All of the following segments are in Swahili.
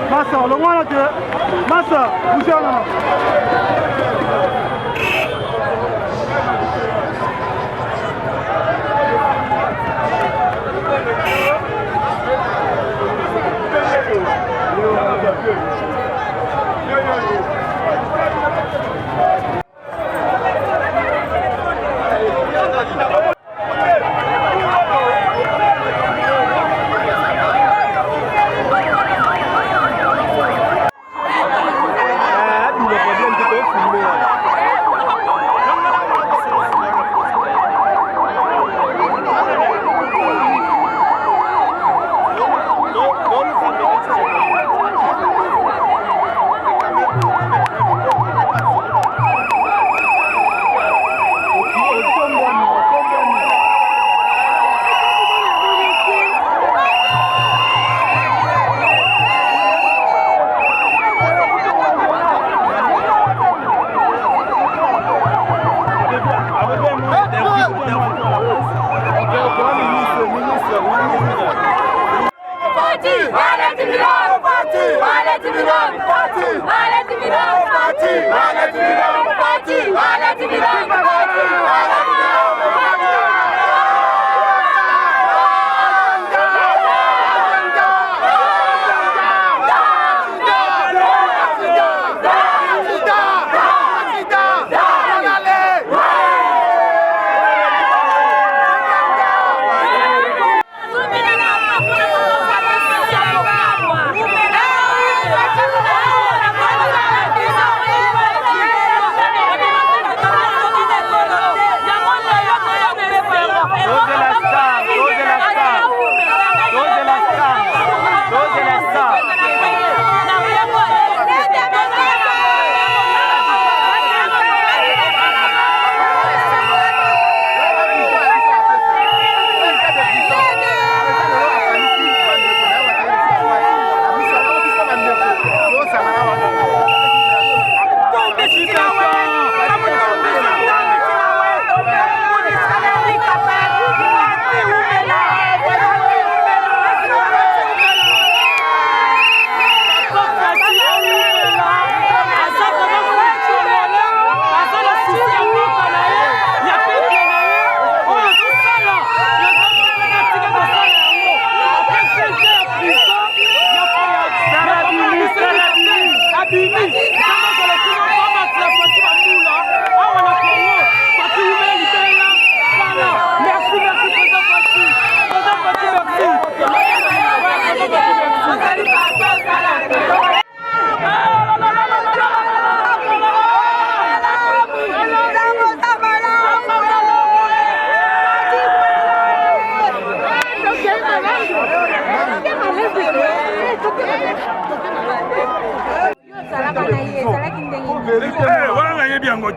Massa, le moins là que Massa, bougez là.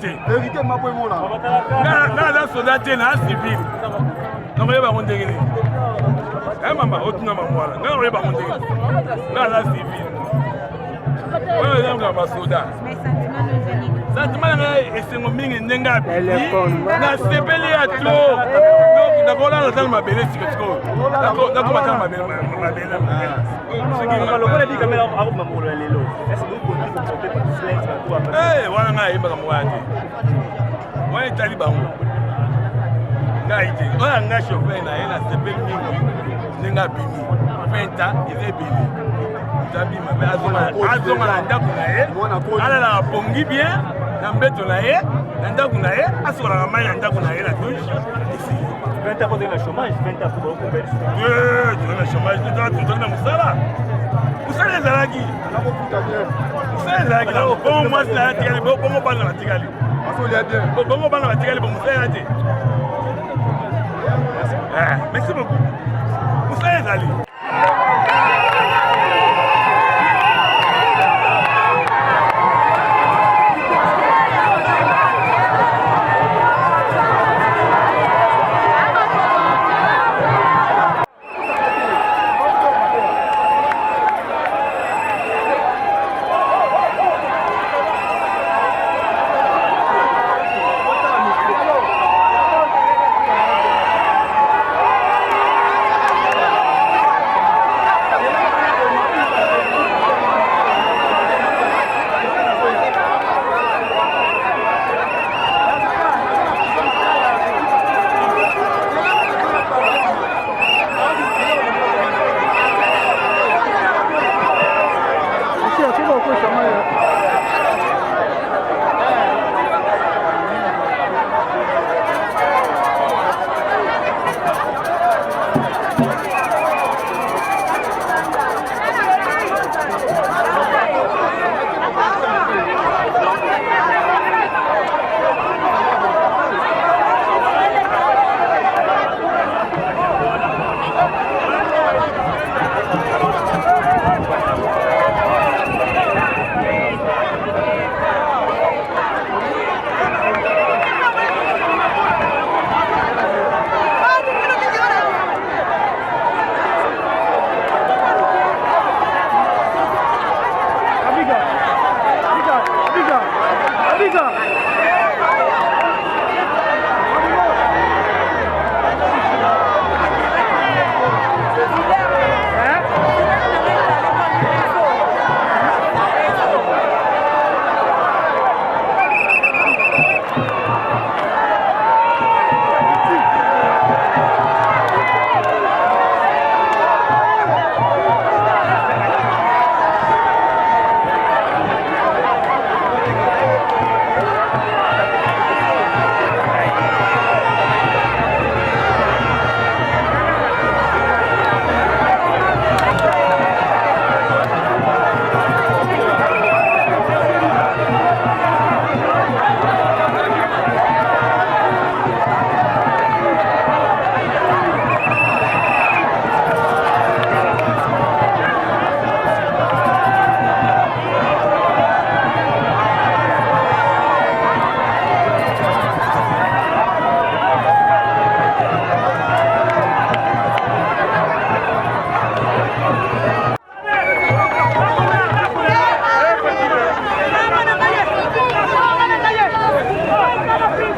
te. Vérité ma pour moi Na la soldat te na civil. Na ba ba ndenge ni. Eh mama, otuna mama wala. Na ba ndenge. Na la civil. Ouais, on va soldat. Sentiment na esengo mingi ndenga bi. Na sepeli ya to. Donc nakola na tala mabele sikotiko. Nako matala mabele. Lokola di kamera ako mamolo lelo. Est-ce que vous pouvez porter par silence à toi? Eh, wana nga yimba kamwati. Wana itali bango. Nga ite. Wana nga chauffeur na yena sepeli mingi. Ndenga bimi. Fenta ile bimi. Tabi mabe azonga na ndako na ye. Ala la pongi bien. Na mbeto na ye. Na ndako na ye. Asola na mai na ndako na ye na touche. Ici. 20 ans pour le chômage, 20 ans pour le chômage. Le chômage, tu as Moussala. Moussala est à la guille. Moussala est à la guille. Bon, moi, c'est la tigale. Bon, bon, bon, la tigale. Bon, bon, bon, la tigale. Bon, Moussala est à la guille. Merci beaucoup. Moussala est à la guille.